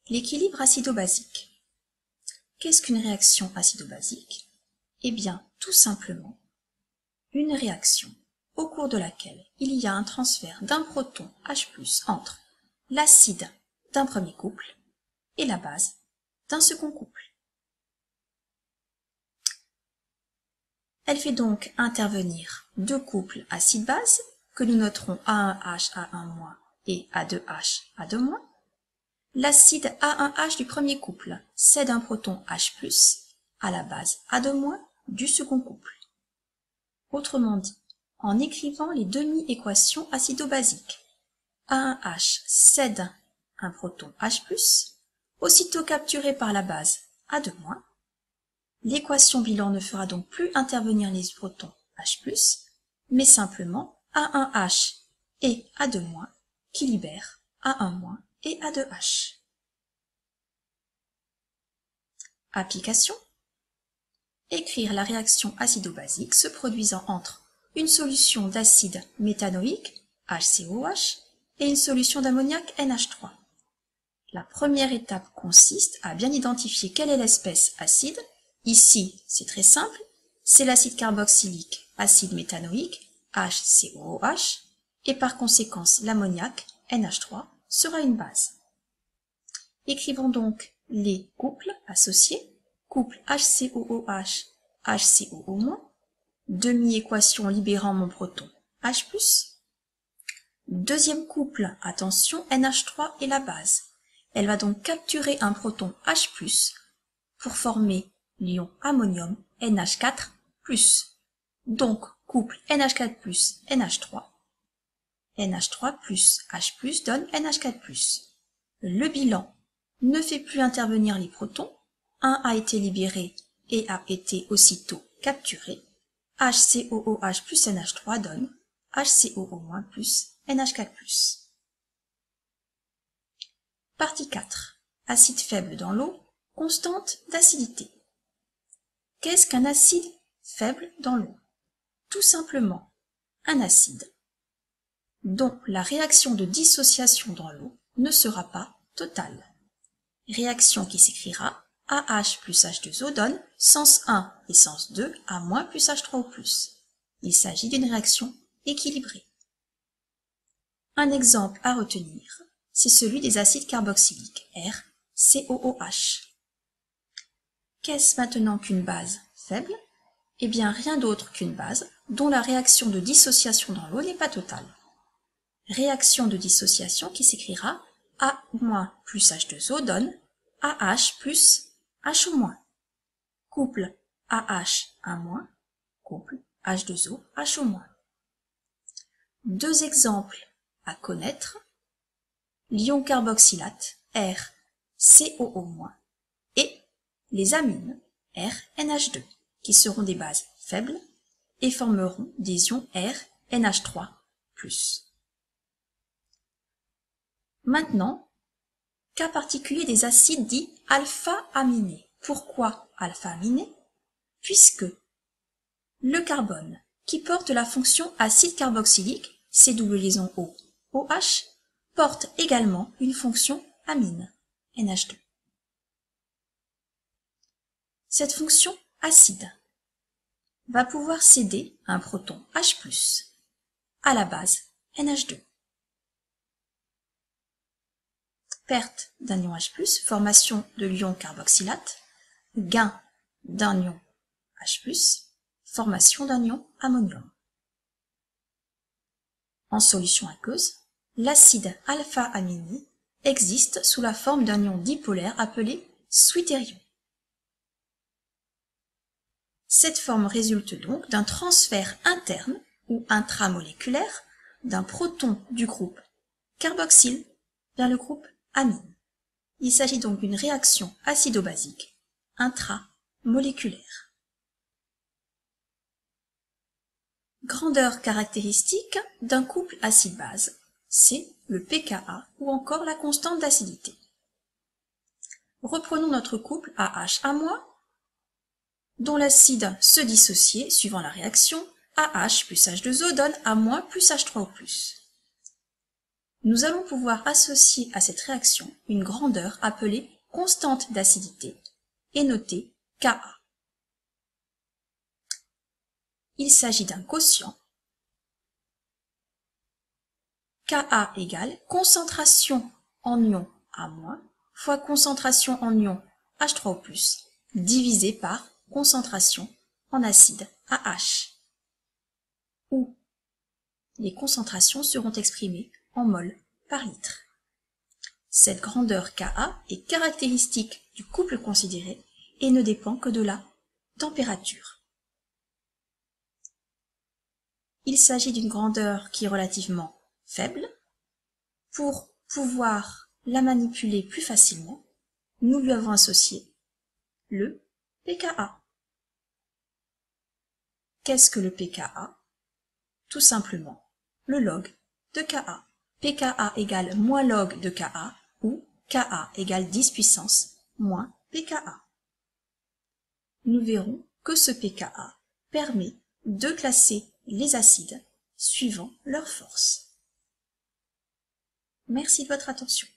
L'équilibre acido-basique. Qu'est-ce qu'une réaction acido-basique? Eh bien, tout simplement, une réaction au cours de laquelle il y a un transfert d'un proton H+ entre l'acide d'un premier couple et la base d'un second couple. Elle fait donc intervenir deux couples acide-base que nous noterons A1H, A1- et A2H, A2-. L'acide A1H du premier couple cède un proton H+ à la base A2- du second couple. Autrement dit, en écrivant les demi-équations acido-basiques, A1H cède un proton H+, aussitôt capturé par la base A2-. L'équation bilan ne fera donc plus intervenir les protons H+, mais simplement A1H et A2- qui libèrent A1- et A2H. Application. Écrire la réaction acido-basique se produisant entre une solution d'acide méthanoïque, HCOH, et une solution d'ammoniac, NH3. La première étape consiste à bien identifier quelle est l'espèce acide. Ici, c'est très simple, c'est l'acide carboxylique, acide méthanoïque, HCOOH, et par conséquence l'ammoniac, NH3, sera une base. Écrivons donc les couples associés. Couple HCOOH, HCOO-, demi-équation libérant mon proton H+. Deuxième couple, attention, NH3 est la base. Elle va donc capturer un proton H+, pour former l'ion ammonium NH4+. Donc, couple NH4+, NH3. NH3 plus H+ donne NH4+. Le bilan ne fait plus intervenir les protons. Un a été libéré et a été aussitôt capturé. HCOOH plus NH3 donne HCOO- plus NH4+. Partie 4. Acide faible dans l'eau, constante d'acidité. Qu'est-ce qu'un acide faible dans l'eau? Tout simplement un acide dont la réaction de dissociation dans l'eau ne sera pas totale. Réaction qui s'écrira AH plus H2O donne sens 1 et sens 2 A- plus H3O+. Il s'agit d'une réaction équilibrée. Un exemple à retenir, c'est celui des acides carboxyliques, RCOOH. Qu'est-ce maintenant qu'une base faible? Eh bien rien d'autre qu'une base dont la réaction de dissociation dans l'eau n'est pas totale. Réaction de dissociation qui s'écrira A- plus H2O donne AH plus HO-. Couple AH1-, couple H2O HO-. Deux exemples à connaître, l'ion carboxylate RCOO- et les amines RNH2 qui seront des bases faibles et formeront des ions RNH3+. Maintenant, cas particulier des acides dits alpha-aminés. Pourquoi alpha-aminés? Puisque le carbone qui porte la fonction acide carboxylique, C double liaison O, OH, porte également une fonction amine, NH2. Cette fonction acide va pouvoir céder un proton H+, à la base NH2. Perte d'un ion H+, formation de l'ion carboxylate, gain d'un ion H+, formation d'un ion ammonium. En solution aqueuse, l'acide alpha-aminé existe sous la forme d'un ion dipolaire appelé switterion. Cette forme résulte donc d'un transfert interne ou intramoléculaire d'un proton du groupe carboxyle vers le groupe amine. Il s'agit donc d'une réaction acido-basique intramoléculaire. Grandeur caractéristique d'un couple acide-base, c'est le pKa ou encore la constante d'acidité. Reprenons notre couple AH-, dont l'acide se dissociait suivant la réaction AH plus H2O donne A- plus H3O+. nous allons pouvoir associer à cette réaction une grandeur appelée constante d'acidité et notée Ka. Il s'agit d'un quotient. Ka égale concentration en ion A- fois concentration en ion H3O+, divisé par concentration en acide AH, où les concentrations seront exprimées en mol par litre. Cette grandeur Ka est caractéristique du couple considéré et ne dépend que de la température. Il s'agit d'une grandeur qui est relativement faible. Pour pouvoir la manipuler plus facilement, nous lui avons associé le pKa. Qu'est-ce que le pKa? Tout simplement le log de Ka. pKa égale moins log de Ka ou Ka égale 10 puissance moins pKa. Nous verrons que ce pKa permet de classer les acides suivant leur force. Merci de votre attention.